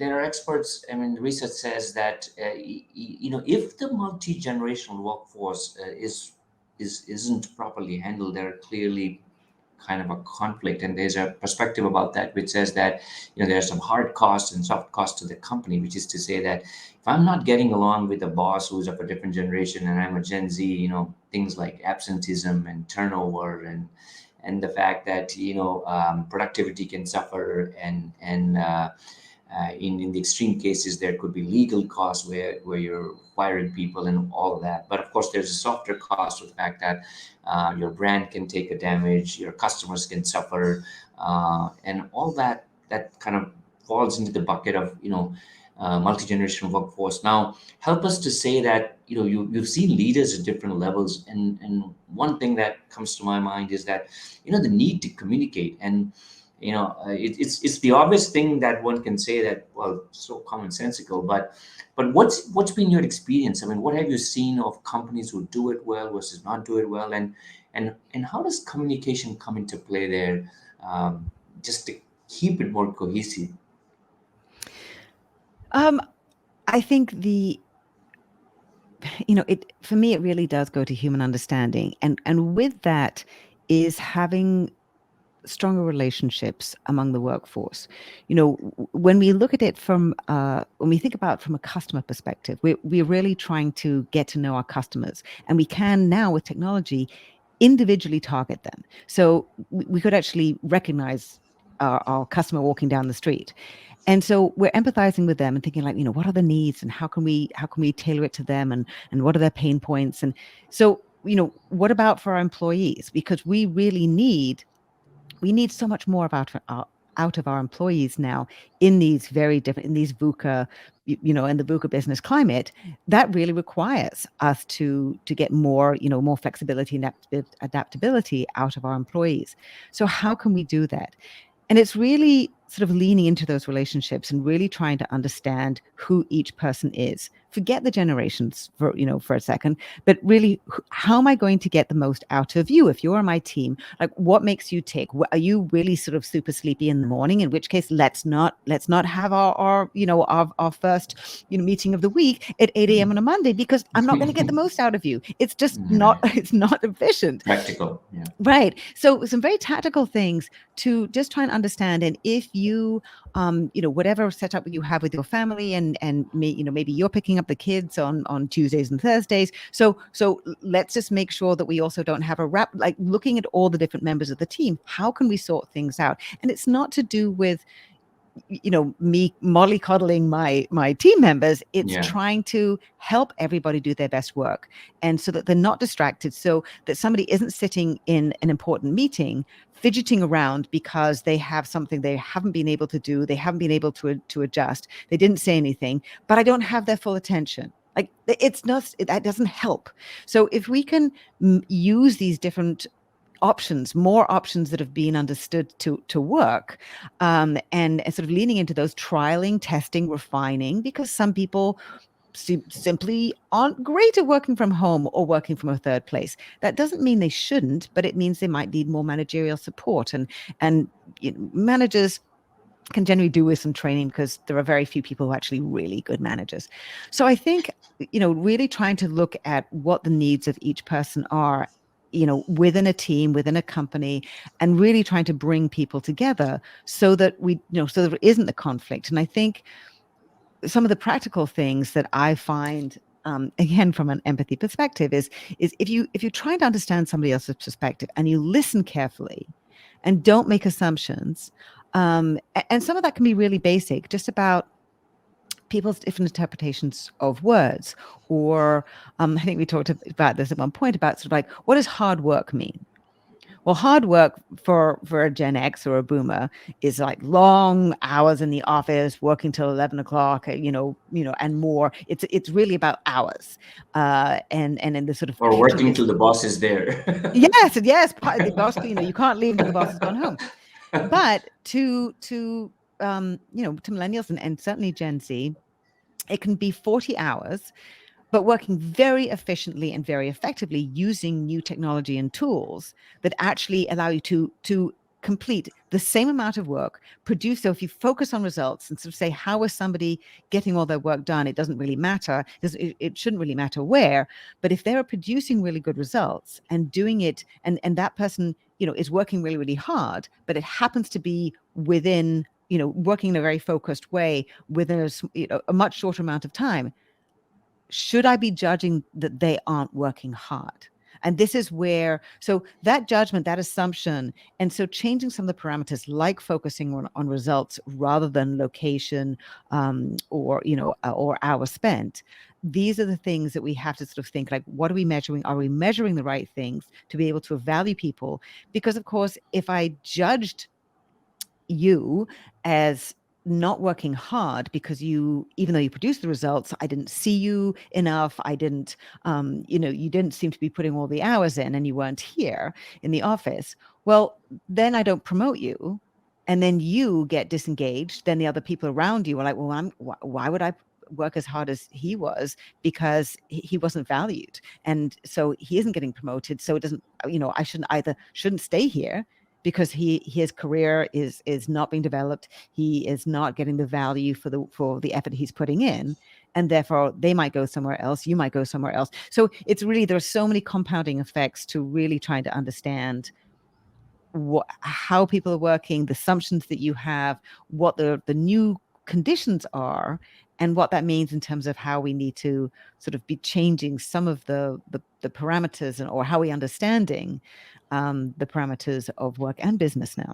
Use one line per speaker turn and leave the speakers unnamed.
there are experts. I mean, research says that if the multi-generational workforce isn't properly handled, there are clearly kind of a conflict, and there's a perspective about that which says that there are some hard costs and soft costs to the company, which is to say that if I'm not getting along with a boss who's of a different generation and I'm a Gen Z, things like absenteeism and turnover and the fact that productivity can suffer, and in the extreme cases there could be legal costs where you're firing people and all of that. But of course there's a softer cost with the fact that your brand can take a damage, your customers can suffer, and all that kind of falls into the bucket of multi-generational workforce. Now help us to say that you've seen leaders at different levels, and one thing that comes to my mind is that the need to communicate. And it's the obvious thing that one can say that, well, so commonsensical, but what's been your experience? I mean, what have you seen of companies who do it well versus not do it well, and how does communication come into play there, just to keep it more cohesive?
I think for me, it really does go to human understanding, and with that is having stronger relationships among the workforce. When we look at it when we think about from a customer perspective, we're really trying to get to know our customers, and we can now with technology individually target them. So we could actually recognize our customer walking down the street. And so we're empathizing with them and thinking like, what are the needs and how can we tailor it to them, and what are their pain points? And so, what about for our employees? Because we really need so much more out of our employees now in these very different, in these VUCA, in the VUCA business climate. That really requires us to get more, more flexibility and adaptability out of our employees. So how can we do that? And it's really sort of leaning into those relationships and really trying to understand who each person is. Forget the generations for a second, but really, how am I going to get the most out of you? If you're on my team, like, what makes you tick? Are you really sort of super sleepy in the morning? In which case, let's not have our first meeting of the week at 8 a.m. on a Monday, because I'm not going to get the most out of you. It's just not efficient.
Practical, yeah.
Right. So some very tactical things to just try and understand. And if you, whatever setup you have with your family, and maybe you're picking up the kids on Tuesdays and Thursdays. So let's just make sure that we also don't have a wrap, like looking at all the different members of the team. How can we sort things out? And it's not to do with, me mollycoddling my team members. It's trying to help everybody do their best work, and so that they're not distracted, so that somebody isn't sitting in an important meeting fidgeting around because they have something they haven't been able to do, they haven't been able to adjust, they didn't say anything, but I don't have their full attention. Like, it's not, that doesn't help. So if we can use these different options, more options that have been understood to work, and sort of leaning into those, trialing, testing, refining, because some people simply aren't great at working from home or working from a third place. That doesn't mean they shouldn't, but it means they might need more managerial support, and managers can generally do with some training, because there are very few people who are actually really good managers. So I think, really trying to look at what the needs of each person are, within a team, within a company, and really trying to bring people together so that so there isn't the conflict. And I think some of the practical things that I find, again, from an empathy perspective, is if you're trying to understand somebody else's perspective and you listen carefully and don't make assumptions, and some of that can be really basic, just about people's different interpretations of words, or I think we talked about this at one point, about sort of like, what does hard work mean? Well, hard work for a Gen X or a boomer is like long hours in the office, working till 11 o'clock, and more. It's really about hours, and in the sort of,
or working till the boss is there.
Yes, the boss. You can't leave until the boss has gone home. But to millennials and certainly Gen Z, it can be 40 hours, but working very efficiently and very effectively using new technology and tools that actually allow you to complete the same amount of work, produce. So if you focus on results and sort of say, how is somebody getting all their work done? It doesn't really matter. It shouldn't really matter where, but if they're producing really good results and doing it, and that person, is working really, really hard, but it happens to be within, working in a very focused way within a much shorter amount of time, should I be judging that they aren't working hard? And this is where, so that judgment, that assumption, and so changing some of the parameters, like focusing on results rather than location, or hours spent. These are the things that we have to sort of think, like, what are we measuring? Are we measuring the right things to be able to value people? Because, of course, if I judged you as not working hard because even though you produced the results, I didn't see you enough, I didn't, you didn't seem to be putting all the hours in, and you weren't here in the office, well, then I don't promote you, and then you get disengaged. Then the other people around you are like, well, why would I work as hard as he was? Because he wasn't valued, and so he isn't getting promoted. So it doesn't, I shouldn't stay here, because his career is not being developed. He is not getting the value for the effort he's putting in, and therefore they might go somewhere else. You might go somewhere else. So it's really, there's so many compounding effects to really trying to understand how people are working, the assumptions that you have, what the new conditions are, and what that means in terms of how we need to sort of be changing some of the parameters, or how we understanding the parameters of work and business now.